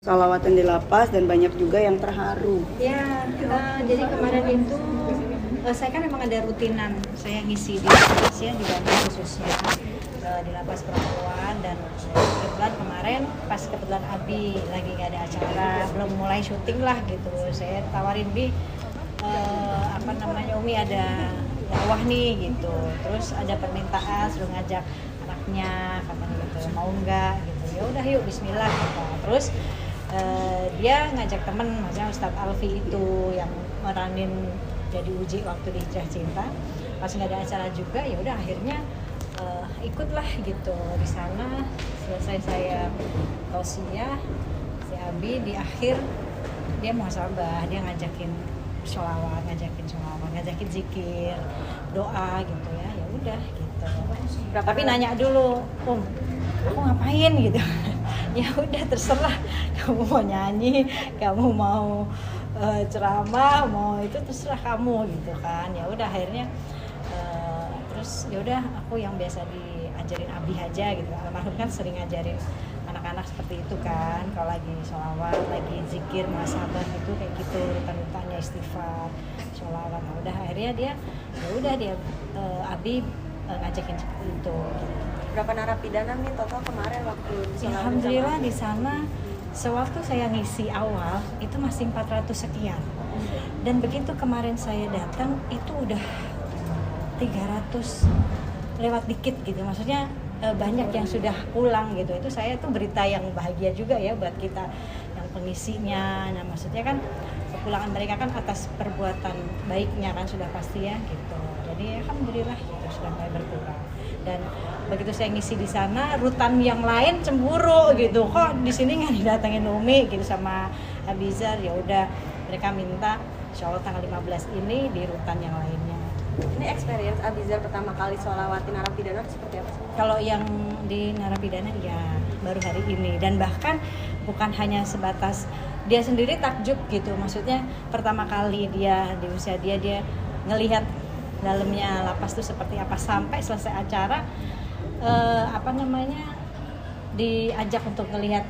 Sholawatan di lapas dan banyak juga yang terharu. Ya, jadi kemarin itu saya kan memang ada rutinan saya ngisi di lapas ya, di Bandung khususnya di lapas perempuan, dan kebetulan kemarin pas kebetulan Abi lagi nggak ada acara, belum mulai syuting lah gitu, saya tawarin Umi ada dakwah nih gitu, terus ada permintaan suruh ngajak anaknya katanya gitu, mau nggak gitu, ya udah yuk Bismillah gitu. Terus dia ngajak temen, maksudnya Ustadz Alfi itu yang meranin jadi uji waktu di Hijrah Cinta, pas nggak ada acara juga ya udah akhirnya ikutlah gitu di sana. Selesai saya tausiah, si Abi di akhir dia muhasabah, dia ngajakin sholawat, ngajakin zikir, doa gitu ya, ya udah gitu. Tapi nanya dulu, aku ngapain gitu. Ya udah terserah, kamu mau nyanyi, kamu mau ceramah, mau itu terserah kamu gitu kan. Ya udah akhirnya terus ya udah aku yang biasa diajarin Abi aja gitu. Almarhum kan sering ngajarin anak-anak seperti itu kan, kalau lagi sholawat, lagi zikir, muhasabah gitu, kayak gitu rutan-rutannya, istighfar, sholawat. Nah, udah akhirnya dia Abi ngajakin seperti itu. Berapa narapidana nih total kemarin waktu di sana? Alhamdulillah di sana sewaktu saya ngisi awal itu masih 400 sekian. Dan begitu kemarin saya datang itu udah 300 lewat dikit gitu. Maksudnya banyak yang sudah pulang gitu. Itu saya tuh berita yang bahagia juga ya buat kita yang pengisinya. Nah, maksudnya kan kepulangan mereka kan atas perbuatan baiknya kan sudah pasti ya gitu. Jadi alhamdulillah gitu, sudah mulai berkurang. Dan begitu saya ngisi di sana, rutan yang lain cemburu gitu, kok di sini nggak didatengin Umi gitu sama Abizar. Ya udah mereka minta insya Allah tanggal 15 ini di rutan yang lainnya. Ini experience Abizar pertama kali sholawatin narapidana seperti apa sih? Kalau yang di narapidana ya baru hari ini, dan bahkan bukan hanya sebatas dia sendiri takjub gitu, maksudnya pertama kali dia di usia dia ngelihat dalamnya lapas itu seperti apa, sampai selesai acara diajak untuk ngelihat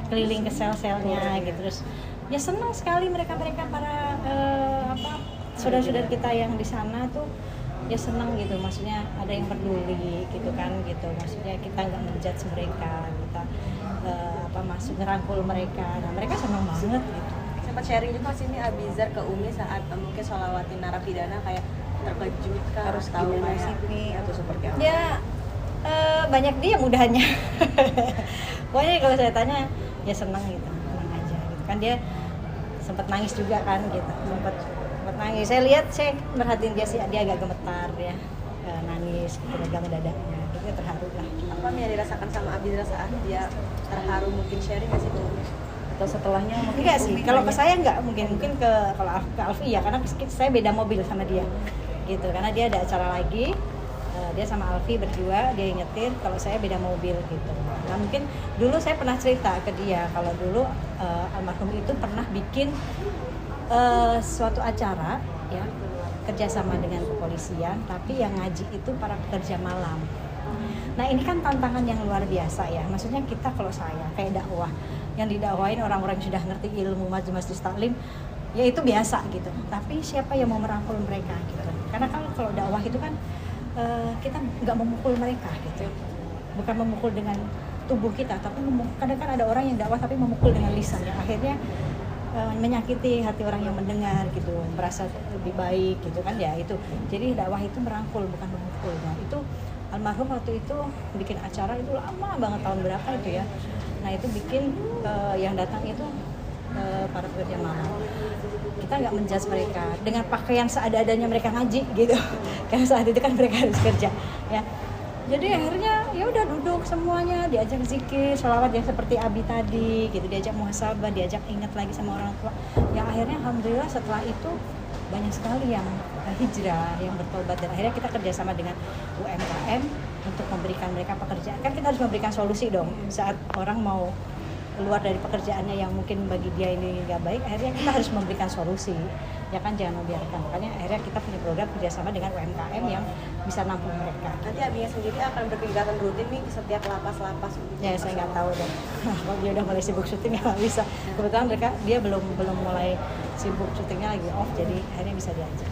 keliling ke sel-selnya gitu. Terus ya senang sekali mereka para saudara-saudara kita yang di sana tuh ya senang gitu, maksudnya ada yang peduli gitu kan gitu, maksudnya kita nggak menjudge mereka, kita masuk ngerangkul mereka. Nah mereka senang banget gitu. Sempat sharing juga sini Abizar ke Umi saat mungkin sholawatin narapidana, kayak terkejut kan, harus tahu nasibnya atau seperti apa? Ya banyak dia mudahnya. Pokoknya kalau saya tanya ya senang gitu, senang aja gitu kan. Dia sempat nangis juga kan gitu, sempat nangis. Saya lihat, saya merhatiin dia agak gemetar ya, nangis gitu, pegang dadanya, dia terharu lah. Apa yang dirasakan sama Abizar saat dia terharu, mungkin sharing nggak sih ke Umi? Atau setelahnya mungkin? Enggak sih, kalau ke saya enggak, mungkin kalau ke Alfi ya, karena saya beda mobil sama dia gitu, karena dia ada acara lagi, dia sama Alfi berdua, dia ingetin kalau saya beda mobil gitu. Nah mungkin dulu saya pernah cerita ke dia kalau dulu almarhum itu pernah bikin suatu acara ya, kerjasama dengan kepolisian, tapi yang ngaji itu para pekerja malam. Nah ini kan tantangan yang luar biasa ya, maksudnya kita kalau saya kayak dakwah, yang didakwain orang-orang yang sudah ngerti ilmu majelis taklim, ya itu biasa gitu. Tapi siapa yang mau merangkul mereka gitu? Karena kalau dakwah itu kan kita nggak memukul mereka gitu, bukan memukul dengan tubuh kita, tapi kadang kan ada orang yang dakwah tapi memukul dengan lisan, yang akhirnya menyakiti hati orang yang mendengar gitu, merasa lebih baik gitu kan ya itu. Jadi dakwah itu merangkul bukan memukul. Nah itu almarhum waktu itu bikin acara itu lama banget, tahun berapa itu ya. Nah itu bikin yang datang itu para pekerja malam. Kita nggak menjudge mereka dengan pakaian seadanya mereka ngaji gitu. Karena saat itu kan mereka harus kerja ya. Jadi akhirnya ya udah duduk semuanya, diajak zikir, sholawat yang seperti Abi tadi gitu, diajak muhasabah, diajak ingat lagi sama orang tua. Yang akhirnya alhamdulillah setelah itu banyak sekali yang hijrah, yang bertobat, dan akhirnya kita kerjasama dengan UMKM untuk memberikan mereka pekerjaan. Kan kita harus memberikan solusi dong saat orang mau keluar dari pekerjaannya yang mungkin bagi dia ini nggak baik, akhirnya kita harus memberikan solusi. ya kan, jangan membiarkan. Makanya akhirnya kita punya program kerjasama dengan UMKM yang bisa nampung mereka. Nanti Abinya sendiri akan berkegiatan rutin nih ke setiap lapas-lapas. Ya saya nggak tahu deh. Kalau dia udah mulai sibuk syuting ya nggak bisa. Kebetulan dia belum mulai sibuk syutingnya, lagi off, jadi akhirnya bisa diajak.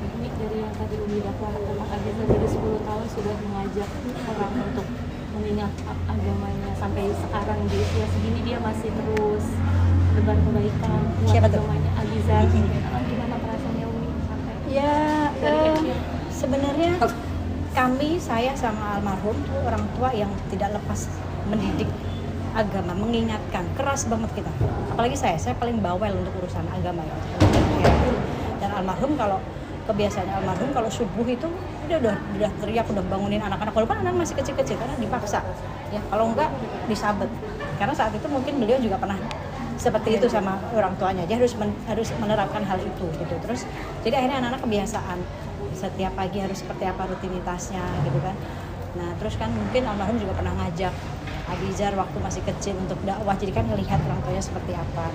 Ini dari yang tadi Umi dakwakan tentang agama, dari 10 tahun sudah mengajak orang untuk mengingat agamanya, sampai sekarang di usia segini dia masih terus tebar kebaikan buat Siapa tuh? agamanya. Abizar. Gimana perasaannya Umi sampai Ya dari kecil? sebenarnya saya sama almarhum tuh orang tua yang tidak lepas mendidik agama, mengingatkan, keras banget kita. Apalagi saya paling bawel untuk urusan agama ya. Dan almarhum kebiasaannya almarhum kalau subuh itu udah teriak, udah bangunin anak-anak, walaupun anak masih kecil-kecil karena dipaksa. Ya, kalau enggak disabet. Karena saat itu mungkin beliau juga pernah seperti itu sama orang tuanya. Dia harus menerapkan hal itu gitu. Terus jadi akhirnya anak-anak kebiasaan setiap pagi harus seperti apa rutinitasnya gitu kan. Nah, terus kan mungkin almarhum juga pernah ngajak Abizar waktu masih kecil untuk dakwah, jadi kan melihat orang tuanya seperti apa.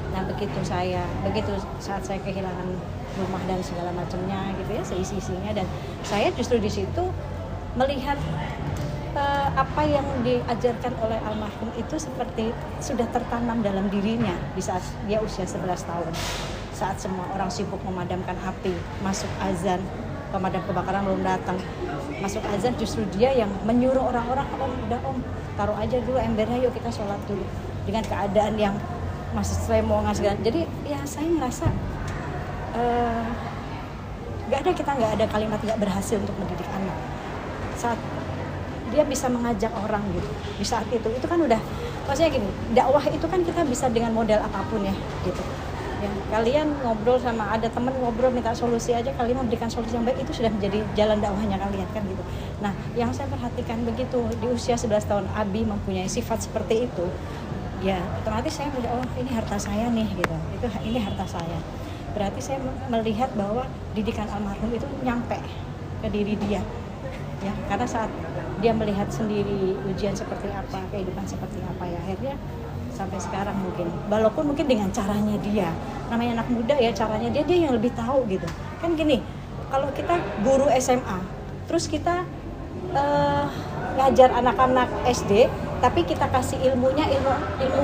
Nah, begitu saat saya kehilangan rumah dan segala macamnya gitu ya, seisi-isinya, dan saya justru di situ melihat apa yang diajarkan oleh almarhum itu seperti sudah tertanam dalam dirinya di saat dia usia 11 tahun. Saat semua orang sibuk memadamkan api, masuk azan, pemadam kebakaran belum datang, masuk azan, justru dia yang menyuruh orang-orang, om, taruh aja dulu embernya, yuk kita sholat dulu, dengan keadaan yang masih selemongan segala. Jadi ya saya ngerasa kita nggak ada kalimat nggak berhasil untuk mendidik anak saat dia bisa mengajak orang gitu. Di saat itu kan udah, maksudnya gini, dakwah itu kan kita bisa dengan model apapun ya gitu. Ya, kalian ngobrol sama ada teman ngobrol minta solusi aja, kalian memberikan solusi yang baik, itu sudah menjadi jalan dakwahnya kalian kan gitu. Nah, yang saya perhatikan begitu di usia 11 tahun Abi mempunyai sifat seperti itu, ya otomatis saya melihat, oh ini harta saya nih gitu. Ini harta saya. Berarti saya melihat bahwa didikan almarhum itu nyampe ke diri dia. Ya, karena saat dia melihat sendiri ujian seperti apa, kehidupan seperti apa, ya akhirnya sampai sekarang walaupun mungkin dengan caranya dia, namanya anak muda ya, caranya dia yang lebih tahu gitu kan. Gini, kalau kita guru SMA terus kita ngajar anak-anak SD tapi kita kasih ilmu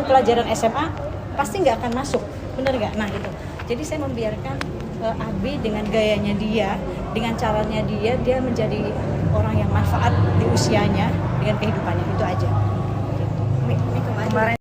pelajaran SMA, pasti nggak akan masuk, bener nggak? Nah gitu, jadi saya membiarkan Abi dengan gayanya dia, dengan caranya dia menjadi orang yang manfaat di usianya dengan kehidupannya, itu aja gitu. Kemarin